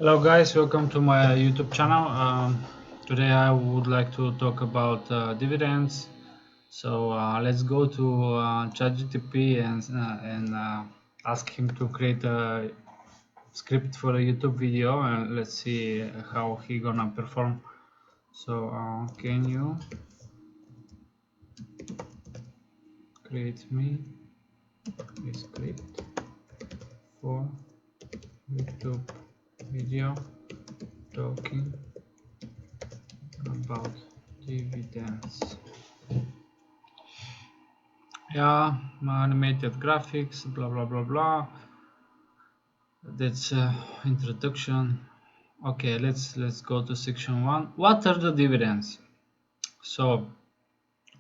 Hello guys, welcome to my YouTube channel. Today I would like to talk about dividends. So let's go to ChatGPT and ask him to create a script for a YouTube video, and let's see how he gonna perform. So can you create me a script for YouTube video talking about dividends? Yeah, animated graphics, blah blah blah blah. That's introduction. Okay, let's go to section 1. What are the dividends? So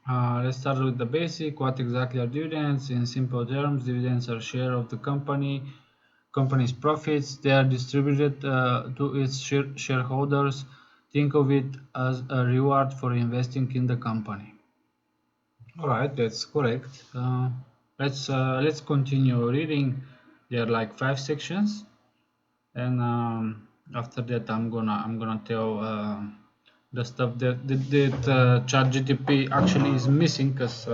let's start with the basic. What exactly are dividends? In simple terms, dividends are share of the company's profits. They are distributed to its shareholders. Think of it as a reward for investing in the company. All right, that's correct. Let's continue reading. There are like 5 sections, and after that, I'm gonna tell the stuff that ChatGPT actually is missing, because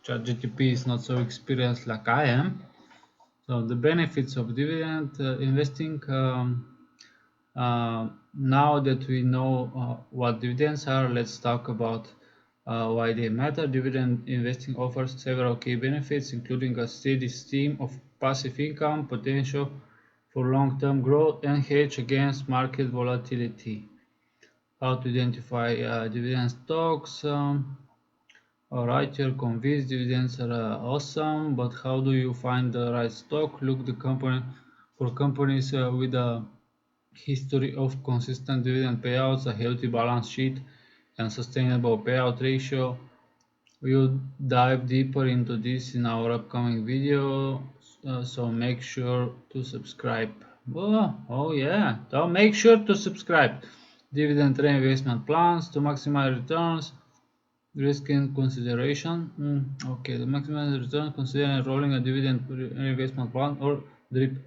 ChatGPT is not so experienced like I am. So the benefits of dividend investing. Now that we know what dividends are, let's talk about why they matter. Dividend investing offers several key benefits, including a steady stream of passive income, potential for long-term growth, and hedge against market volatility. How to identify dividend stocks? Alright, you're convinced dividends are awesome, but how do you find the right stock? Look the company for companies with a history of consistent dividend payouts, a healthy balance sheet, and sustainable payout ratio. We'll dive deeper into this in our upcoming video, so make sure to subscribe. Oh yeah, so make sure to subscribe. Dividend reinvestment plans to maximize returns. Risk and consideration. Okay, the maximum return consider enrolling a dividend reinvestment plan or DRIP.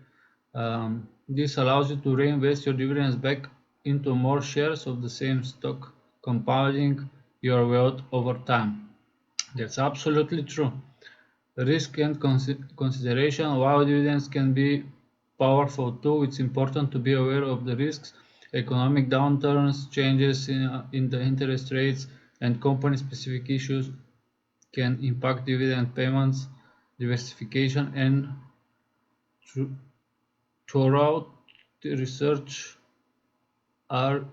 This allows you to reinvest your dividends back into more shares of the same stock, compounding your wealth over time. That's absolutely true. Risk and consideration. While dividends can be powerful too, it's important to be aware of the risks. Economic downturns, changes in the interest rates, and company-specific issues can impact dividend payments. Diversification and thorough research are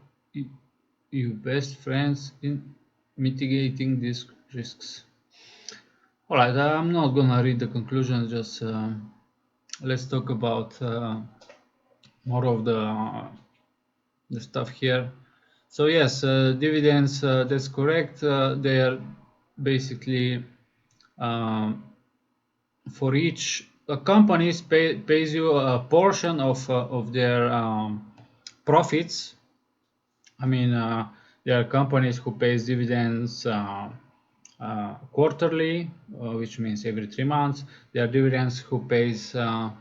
your best friends in mitigating these risks. Alright, I'm not gonna read the conclusions, just let's talk about more of the stuff here. So yes, dividends, that's correct. They are basically um, for each companies pays you a portion of their profits. I mean, there are companies who pays dividends quarterly, which means every 3 months. There are dividends who pays. There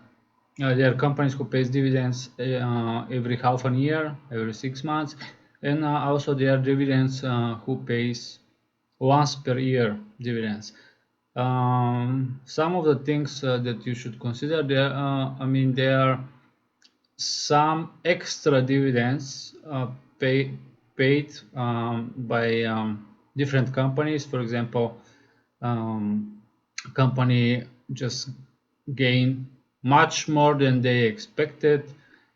are companies who pays dividends every half a year, every 6 months, and also there are dividends who pays once per year dividends. Some of the things that you should consider there, I mean, there are some extra dividends paid by different companies. For example, company just gain much more than they expected,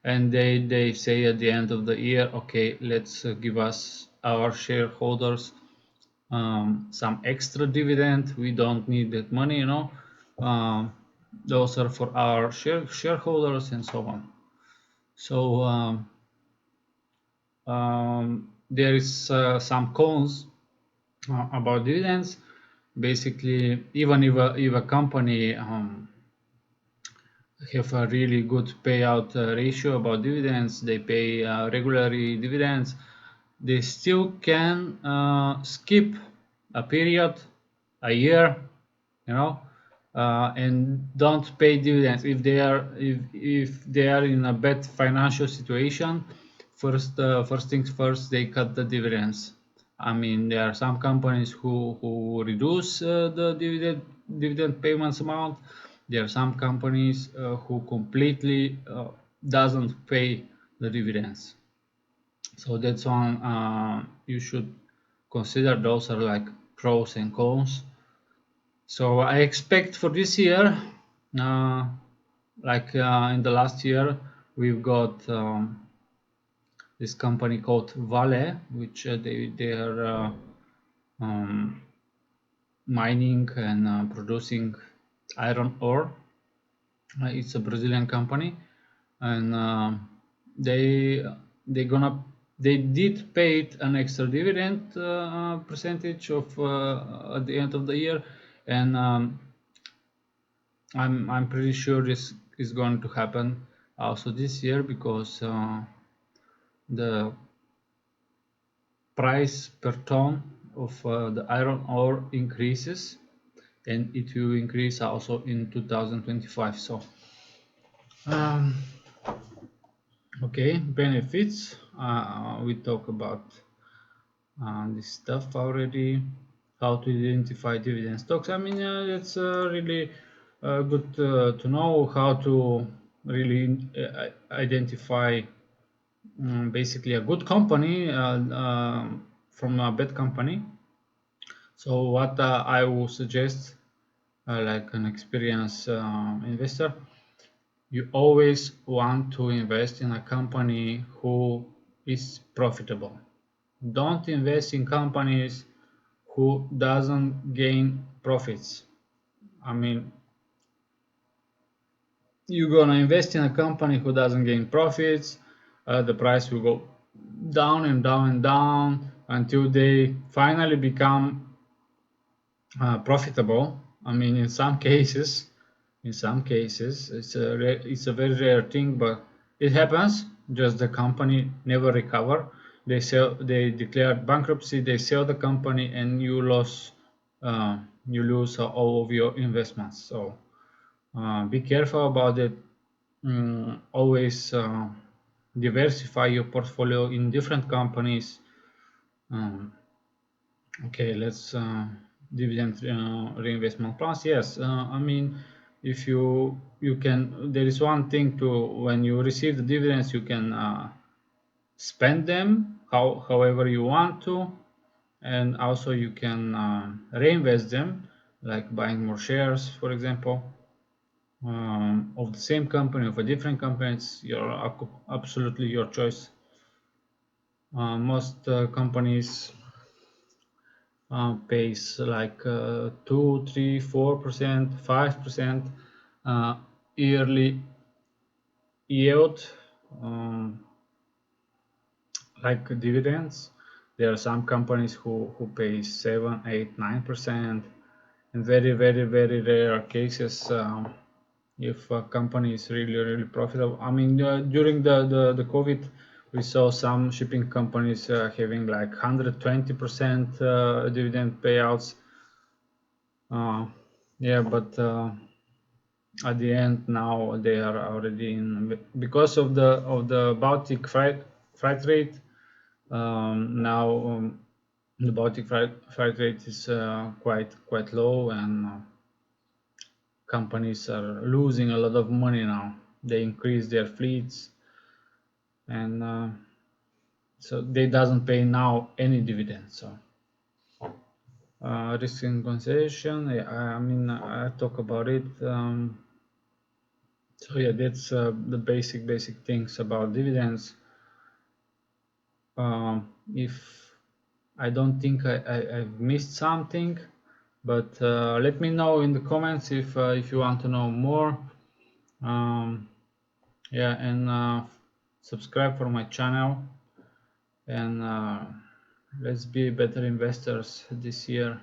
and they say at the end of the year, okay, let's give us our shareholders some extra dividend. We don't need that money, um, those are for our shareholders and so on. So there is some cons about dividends. Basically, even if a company have a really good payout ratio about dividends, they pay regularly dividends, they still can skip a period, a year, you know, and don't pay dividends if they are in a bad financial situation. First things first, they cut the dividends. I mean, there are some companies who reduce the dividend payments amount. There are some companies who completely doesn't pay the dividends. So that's one you should consider. Those are like pros and cons. So I expect for this year, uh, in the last year, we've got this company called Vale, which they are um, mining and producing iron ore. It's a Brazilian company, and they they gonna they did pay it an extra dividend percentage of at the end of the year, and I'm pretty sure this is going to happen also this year because the price per ton of the iron ore increases, and it will increase also in 2025. So um, okay, benefits. We talk about this stuff already. How to identify dividend stocks. I mean, it's really good to know how to really identify basically a good company from a bad company. So what I would suggest, like an experienced investor, you always want to invest in a company who is profitable. Don't invest in companies who doesn't gain profits. I mean, you're gonna invest in a company who doesn't gain profits, the price will go down and down and down until they finally become profitable. I mean, in some cases, it's a very rare thing, but it happens. Just the company never recover. They declare bankruptcy. They sell the company, and you lose all of your investments. So be careful about it. Always diversify your portfolio in different companies. Um, Okay, let's dividend reinvestment plans. Yes, I mean, if you can, there is one thing to when you receive the dividends, you can spend them however you want to, and also you can reinvest them, like buying more shares, for example, of the same company, of a different company. It's absolutely your choice. Most companies pays like 2, 3, 4%, 5% uh, yearly yield, um, like dividends. There are some companies who pay 7, 8, 9%. In very, very, very rare cases, if a company is really, really profitable. I mean, during the COVID, we saw some shipping companies having like 120% dividend payouts. Uh, yeah, but at the end now they are already in because of the Baltic freight rate. Now the Baltic freight rate is quite low, and companies are losing a lot of money now. They increase their fleets, and so they doesn't pay now any dividends. So risk and concession. Yeah, I mean I talk about it. So yeah, that's the basic things about dividends. If I don't think I've missed something, but let me know in the comments if you want to know more. Um, yeah, and subscribe for my channel, and let's be better investors this year.